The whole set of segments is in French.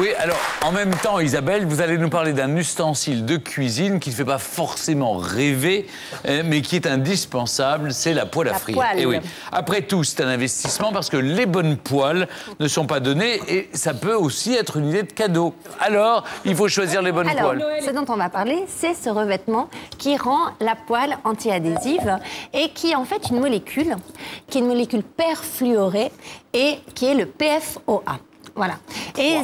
Oui, alors, en même temps, Isabelle, vous allez nous parler d'un ustensile de cuisine qui ne fait pas forcément rêver, mais qui est indispensable, c'est la poêle à frire. Et oui. Après tout, c'est un investissement parce que les bonnes poêles ne sont pas données et ça peut aussi être une idée de cadeau. Alors, il faut choisir les bonnes poêles. Ce dont on va parler, c'est ce revêtement qui rend la poêle anti-adhésive et qui est en fait une molécule, perfluorée et qui est le PFOA. Voilà. Et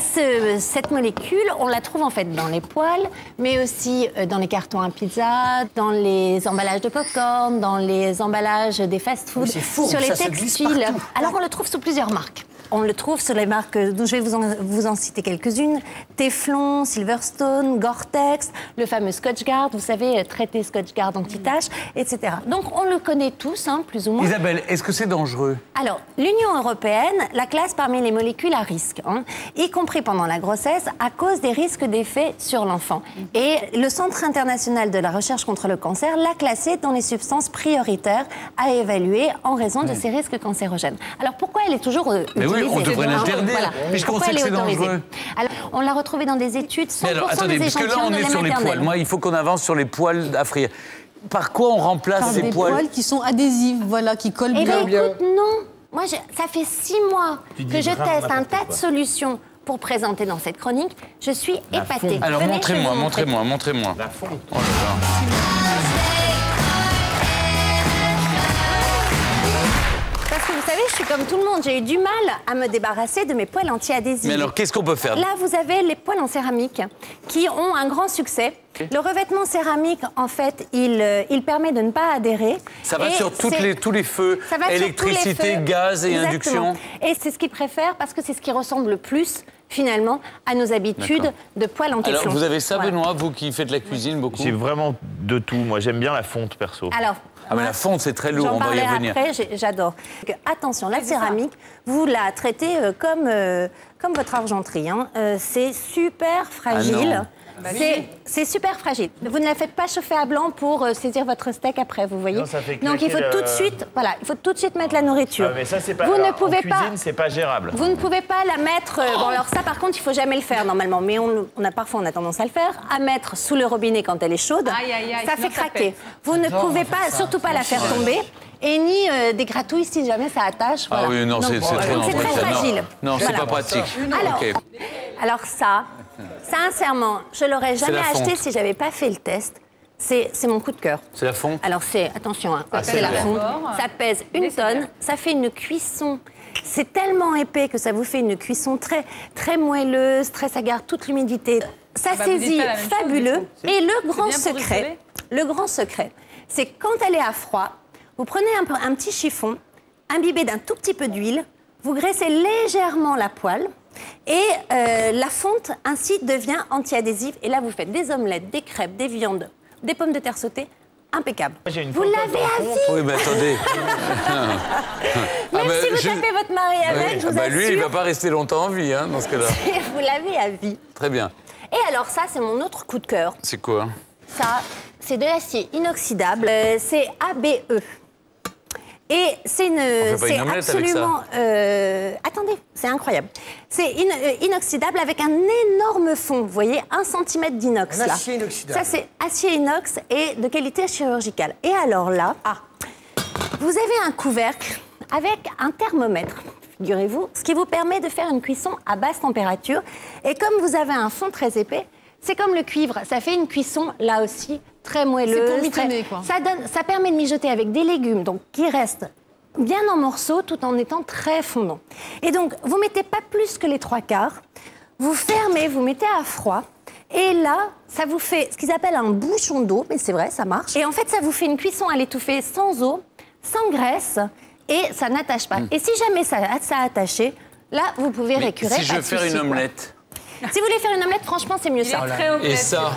cette molécule, on la trouve en fait dans les poêles, mais aussi dans les cartons à pizza, dans les emballages de popcorn, dans les emballages des fast-food, sur les textiles. Alors on le trouve sous plusieurs marques. On le trouve sur les marques, dont je vais vous en citer quelques-unes. Teflon, Silverstone, Gore-Tex, le fameux Scotchgard, vous savez, traité Scotchgard anti-tache, etc. Donc on le connaît tous, hein, plus ou moins. Isabelle, est-ce que c'est dangereux? Alors, l'Union européenne la classe parmi les molécules à risque, hein, y compris pendant la grossesse, à cause des risques d'effet sur l'enfant. Et le Centre international de la recherche contre le cancer l'a classée dans les substances prioritaires à évaluer en raison de ces risques cancérogènes. Alors pourquoi elle est toujours utilisée? Oui, on devrait l'interdire, puisqu'on sait que c'est dangereux. Alors, on l'a retrouvée dans des études, 100% alors, attendez, des parce que là, échantillons on est sur les poêles. Moi, il faut qu'on avance sur les poêles à frire. Par quoi on remplace ces poêles? Des poêles qui sont adhésives, voilà, qui collent bien. Eh bien, écoute, non. Moi, ça fait 6 mois que je teste un tas de solutions pour présenter dans cette chronique. Je suis épatée. Alors, montrez-moi. La fonte. Oh là là. Parce que vous savez, je suis comme tout le monde. J'ai eu du mal à me débarrasser de mes poêles anti-adhésives. Mais alors, qu'est-ce qu'on peut faire? Là, vous avez les poêles en céramique qui ont un grand succès. Okay. Le revêtement céramique, en fait, il permet de ne pas adhérer. Ça va sur tous les feux, électricité, gaz et induction. Et c'est ce qu'ils préfèrent parce que c'est ce qui ressemble le plus, finalement, à nos habitudes de poêles en téflon. Alors, vous avez ça, Benoît, vous qui faites la cuisine beaucoup? J'ai vraiment de tout. Moi, j'aime bien la fonte, perso. Alors, mais la fonte, c'est très lourd, on va y revenir. Après, j'adore. Attention, la céramique, vous la traitez comme votre argenterie. Hein. C'est super fragile. C'est super fragile. Vous ne la faites pas chauffer à blanc pour saisir votre steak après, vous voyez. Non, ça fait donc il faut tout de suite, voilà, il faut tout de suite mettre la nourriture. Mais ça, c'est pas. Vous ne pouvez en cuisine, c'est pas gérable. Vous ne pouvez pas la mettre. Bon, alors ça, par contre, il faut jamais le faire normalement. Mais parfois, on a tendance à le faire, à mettre sous le robinet quand elle est chaude. Ça fait craquer. Vous ne pouvez pas, surtout pas la faire tomber. Et ni des gratouilles si jamais ça attache. Voilà. Ah oui, non, c'est très fragile. Non, c'est pas pratique. Alors ça, sincèrement, je l'aurais jamais acheté si j'avais pas fait le test. C'est mon coup de cœur. C'est la fonte? Alors attention, hein, c'est la fonte. Ça pèse 1 tonne, ça fait une cuisson. C'est tellement épais que ça vous fait une cuisson très, très moelleuse, ça garde toute l'humidité. Ça saisit fabuleux. Et le grand secret, c'est quand elle est à froid, vous prenez un petit chiffon, imbibé d'un tout petit peu d'huile, vous graissez légèrement la poêle et la fonte ainsi devient anti-adhésive. Et là, vous faites des omelettes, des crêpes, des viandes, des pommes de terre sautées, impeccable. Vous l'avez à vie. Oui, mais attendez. Même si vous tapez votre mari avec, je vous assure. Lui, il ne va pas rester longtemps en vie, hein, dans ce cas-là. Vous l'avez à vie. Très bien. Et alors ça, c'est mon autre coup de cœur. C'est quoi? Ça, c'est de l'acier inoxydable. C'est ABE. Et c'est absolument... attendez, c'est incroyable. C'est inoxydable avec un énorme fond, vous voyez, 1 cm d'inox. Un acier inoxydable. Ça, c'est acier inox et de qualité chirurgicale. Et alors là, vous avez un couvercle avec un thermomètre, figurez-vous, ce qui vous permet de faire une cuisson à basse température. Et comme vous avez un fond très épais, c'est comme le cuivre, ça fait une cuisson, là aussi, très moelleuse. C'est pour mitonner, quoi. Ça permet de mijoter avec des légumes, donc qui restent bien en morceaux, tout en étant très fondants. Et donc, vous mettez pas plus que les 3/4, vous fermez, vous mettez à froid, et là, ça vous fait ce qu'ils appellent un bouchon d'eau, mais c'est vrai, ça marche. Et en fait, ça vous fait une cuisson à l'étouffée sans eau, sans graisse, et ça n'attache pas. Et si jamais ça a attaché, là, vous pouvez récurer. Si je veux faire une omelette. Si vous voulez faire une omelette, franchement, c'est mieux ça. Et ça?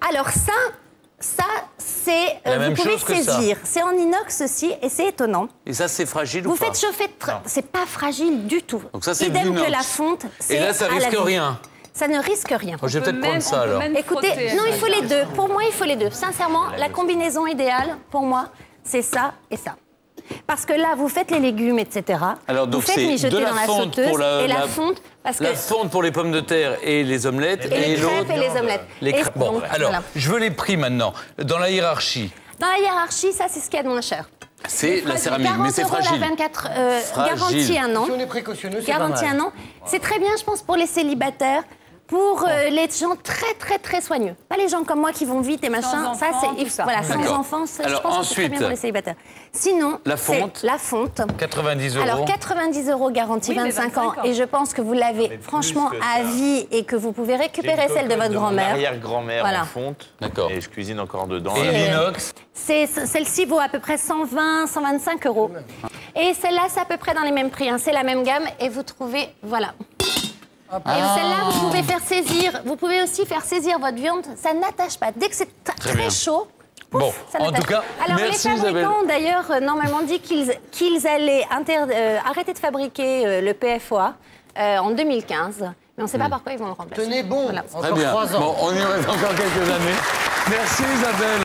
Alors ça, c'est... vous pouvez saisir. C'est en inox aussi, et c'est étonnant. Et ça, c'est fragile ou vous pas? faites chauffer... C'est pas fragile du tout. Donc ça, c'est idem l'inox. Que la fonte, et là, ça risque rien? Ça ne risque rien. Je vais peut-être prendre ça, alors. Écoutez, non, il faut les deux. Pour moi, il faut les deux. Sincèrement, la combinaison idéale, pour moi, c'est ça et ça. Parce que là, vous faites les légumes, etc. Alors, donc vous faites mijoter dans la sauteuse et la fonte. Parce la que fonte pour les pommes de terre et les omelettes. Et les crêpes et les omelettes. Les crêpes. Bon, donc, alors, voilà. je veux les prix maintenant. Dans la hiérarchie. Dans la hiérarchie, ça, c'est ce qu'il y a de moins cher. C'est la céramique, mais c'est 40 fragile. €, la 24, garantie un an. Si on est précautionneux, c'est pas Garantie mal. un an. C'est très bien, je pense, pour les célibataires. Pour les gens très soigneux. Pas les gens comme moi qui vont vite et machin. Sans ça, enfants, c'est tout ça. voilà, sans D'accord. enfants. Je Alors, pense que c'est très bien ensuite, pour les célibataires. Sinon, la c'est fonte. la fonte. 90 €. Alors 90 € garantie Oui, mais 25 ans. 25 ans. Et je pense que vous l'avez franchement que à ça. vie et que vous pouvez récupérer celle de votre grand-mère. Arrière-grand-mère Voilà. en fonte. D'accord. Et je cuisine encore dedans. Et l'inox. Celle-ci vaut à peu près 120, 125 €. Et celle-là, c'est à peu près dans les mêmes prix. Hein. C'est la même gamme. Et vous trouvez, voilà. Et celle-là, vous pouvez faire saisir. Vous pouvez aussi faire saisir votre viande. Ça n'attache pas. Dès que c'est très bien. chaud. Pouf, Bon, ça en n'attache tout cas, pas. Alors merci, les Isabelle. fabricants ont d'ailleurs normalement dit qu'ils allaient arrêter de fabriquer le PFOA en 2015. Mais on ne sait pas par quoi ils vont le remplacer. Tenez bon, Voilà. Très encore bien. 3 ans. Bon, on y reste encore quelques années. Merci Isabelle.